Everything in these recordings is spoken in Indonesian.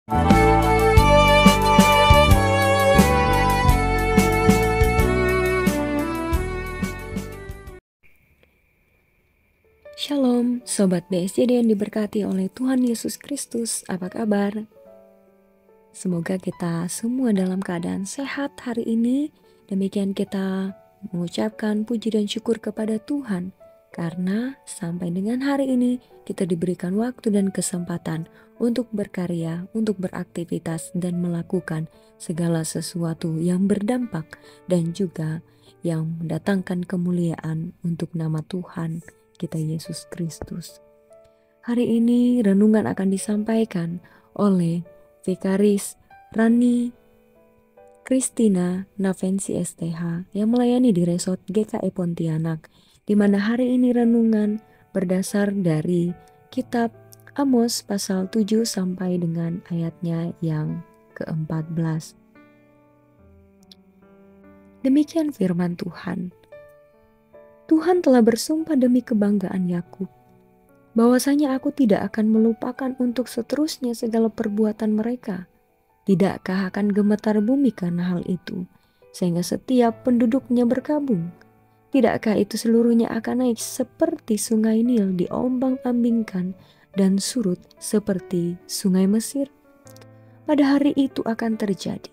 Shalom, Sobat BSJD yang diberkati oleh Tuhan Yesus Kristus. Apa kabar? Semoga kita semua dalam keadaan sehat hari ini. Demikian kita mengucapkan puji dan syukur kepada Tuhan. Karena sampai dengan hari ini kita diberikan waktu dan kesempatan untuk berkarya, untuk beraktivitas dan melakukan segala sesuatu yang berdampak dan juga yang mendatangkan kemuliaan untuk nama Tuhan kita Yesus Kristus. Hari ini renungan akan disampaikan oleh Vikaris Rani Kristina Navensi STH yang melayani di Resort GKI Pontianak, di mana hari ini renungan berdasar dari kitab Amos pasal 7 sampai dengan ayatnya yang ke-14. Demikian firman Tuhan. Tuhan telah bersumpah demi kebanggaan Yakub, bahwasanya aku tidak akan melupakan untuk seterusnya segala perbuatan mereka. Tidakkah akan gemetar bumi karena hal itu, sehingga setiap penduduknya berkabung? Tidakkah itu seluruhnya akan naik seperti sungai Nil diombang-ambingkan dan surut seperti sungai Mesir? Pada hari itu akan terjadi.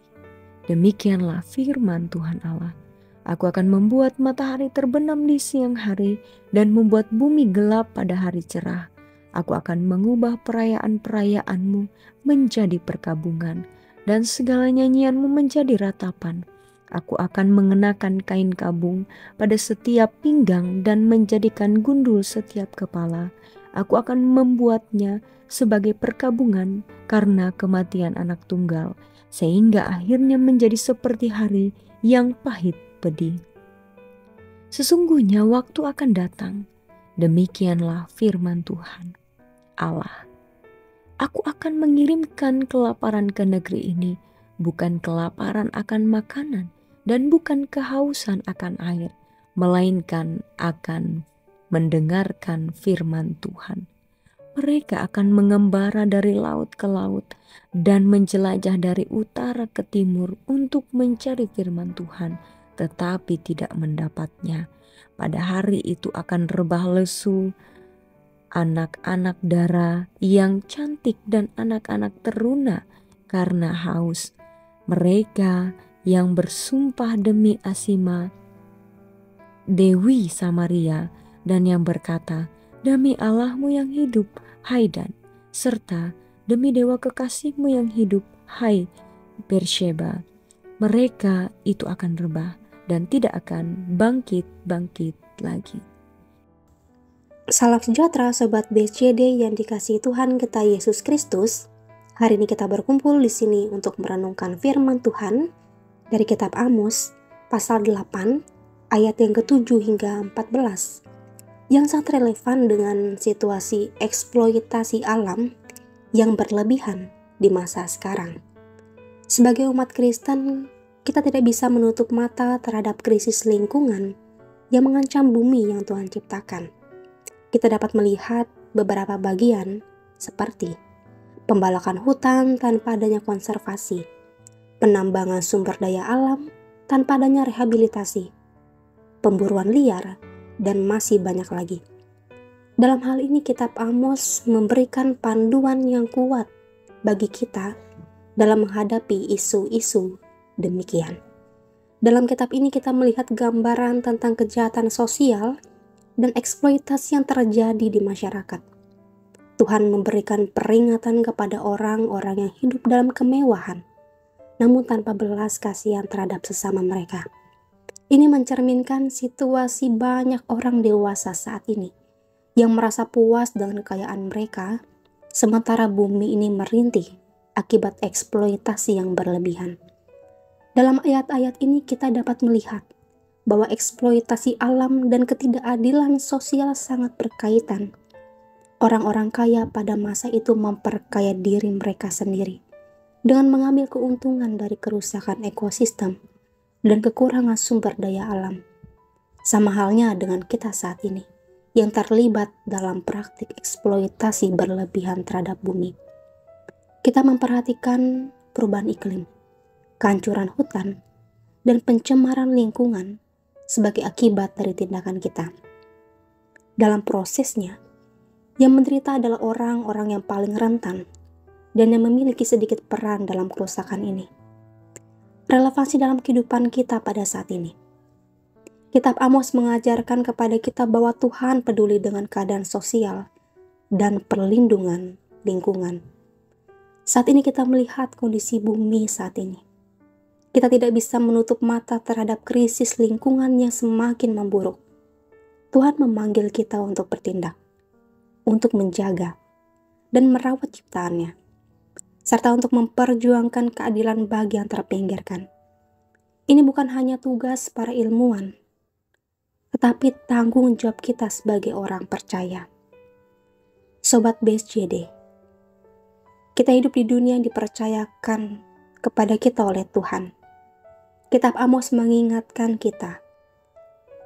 Demikianlah firman Tuhan Allah. Aku akan membuat matahari terbenam di siang hari dan membuat bumi gelap pada hari cerah. Aku akan mengubah perayaan-perayaanmu menjadi perkabungan dan segala nyanyianmu menjadi ratapan. Aku akan mengenakan kain kabung pada setiap pinggang dan menjadikan gundul setiap kepala. Aku akan membuatnya sebagai perkabungan karena kematian anak tunggal, sehingga akhirnya menjadi seperti hari yang pahit pedih. Sesungguhnya waktu akan datang, demikianlah firman Tuhan Allah. Aku akan mengirimkan kelaparan ke negeri ini, bukan kelaparan akan makanan dan bukan kehausan akan air, melainkan akan mendengarkan firman Tuhan. Mereka akan mengembara dari laut ke laut dan menjelajah dari utara ke timur untuk mencari firman Tuhan, tetapi tidak mendapatnya. Pada hari itu akan rebah lesu anak-anak dara yang cantik dan anak-anak teruna karena haus. Mereka yang bersumpah demi Asima, Dewi Samaria, dan yang berkata, demi Allahmu yang hidup, hai Dan, serta demi dewa kekasihmu yang hidup, hai Bersheba. Mereka itu akan rebah dan tidak akan bangkit lagi. Salam sejahtera Sobat BCD yang dikasihi Tuhan kita Yesus Kristus. Hari ini kita berkumpul di sini untuk merenungkan firman Tuhan dari kitab Amos pasal 8 ayat yang ke-7 hingga 14 yang sangat relevan dengan situasi eksploitasi alam yang berlebihan di masa sekarang. Sebagai umat Kristen, kita tidak bisa menutup mata terhadap krisis lingkungan yang mengancam bumi yang Tuhan ciptakan. Kita dapat melihat beberapa bagian seperti pembalakan hutan tanpa adanya konservasi, penambangan sumber daya alam tanpa adanya rehabilitasi, pemburuan liar, dan masih banyak lagi. Dalam hal ini kitab Amos memberikan panduan yang kuat bagi kita dalam menghadapi isu-isu demikian. Dalam kitab ini kita melihat gambaran tentang kejahatan sosial dan eksploitasi yang terjadi di masyarakat. Tuhan memberikan peringatan kepada orang-orang yang hidup dalam kemewahan, namun tanpa belas kasihan terhadap sesama mereka. Ini mencerminkan situasi banyak orang dewasa saat ini yang merasa puas dengan kekayaan mereka, sementara bumi ini merintih akibat eksploitasi yang berlebihan. Dalam ayat-ayat ini kita dapat melihat bahwa eksploitasi alam dan ketidakadilan sosial sangat berkaitan. Orang-orang kaya pada masa itu memperkaya diri mereka sendiri dengan mengambil keuntungan dari kerusakan ekosistem dan kekurangan sumber daya alam. Sama halnya dengan kita saat ini yang terlibat dalam praktik eksploitasi berlebihan terhadap bumi. Kita memperhatikan perubahan iklim, kehancuran hutan, dan pencemaran lingkungan sebagai akibat dari tindakan kita. Dalam prosesnya, yang menderita adalah orang-orang yang paling rentan dan yang memiliki sedikit peran dalam kerusakan ini. Relevansi dalam kehidupan kita pada saat ini. Kitab Amos mengajarkan kepada kita bahwa Tuhan peduli dengan keadaan sosial dan perlindungan lingkungan. Saat ini kita melihat kondisi bumi saat ini. Kita tidak bisa menutup mata terhadap krisis lingkungan yang semakin memburuk. Tuhan memanggil kita untuk bertindak, untuk menjaga dan merawat ciptaannya, serta untuk memperjuangkan keadilan bagi yang terpinggirkan. Ini bukan hanya tugas para ilmuwan, tetapi tanggung jawab kita sebagai orang percaya. Sobat BSJD, kita hidup di dunia yang dipercayakan kepada kita oleh Tuhan. Kitab Amos mengingatkan kita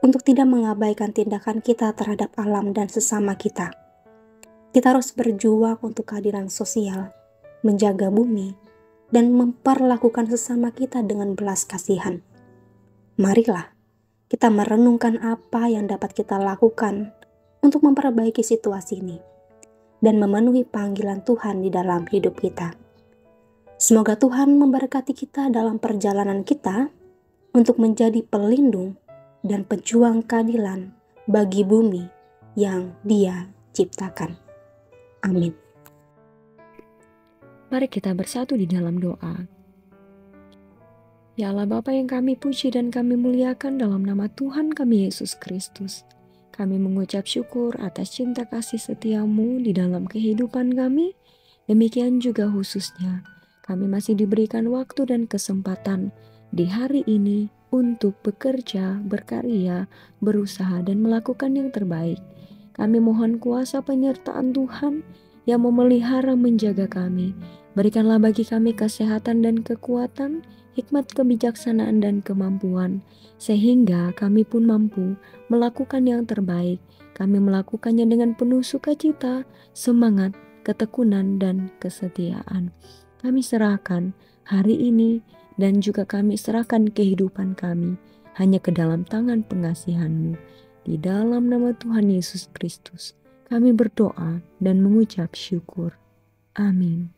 untuk tidak mengabaikan tindakan kita terhadap alam dan sesama kita. Kita harus berjuang untuk keadilan sosial, menjaga bumi, dan memperlakukan sesama kita dengan belas kasihan. Marilah kita merenungkan apa yang dapat kita lakukan untuk memperbaiki situasi ini dan memenuhi panggilan Tuhan di dalam hidup kita. Semoga Tuhan memberkati kita dalam perjalanan kita untuk menjadi pelindung dan pejuang keadilan bagi bumi yang Dia ciptakan. Amin. Mari kita bersatu di dalam doa. Ya Allah Bapa yang kami puji dan kami muliakan dalam nama Tuhan kami Yesus Kristus. Kami mengucap syukur atas cinta kasih setiamu di dalam kehidupan kami. Demikian juga khususnya kami masih diberikan waktu dan kesempatan di hari ini untuk bekerja, berkarya, berusaha dan melakukan yang terbaik. Kami mohon kuasa penyertaan Tuhan yang memelihara menjaga kami. Berikanlah bagi kami kesehatan dan kekuatan, hikmat kebijaksanaan dan kemampuan, sehingga kami pun mampu melakukan yang terbaik. Kami melakukannya dengan penuh sukacita, semangat, ketekunan, dan kesetiaan. Kami serahkan hari ini dan juga kami serahkan kehidupan kami hanya ke dalam tangan pengasihan-Mu. Di dalam nama Tuhan Yesus Kristus, kami berdoa dan mengucap syukur. Amin.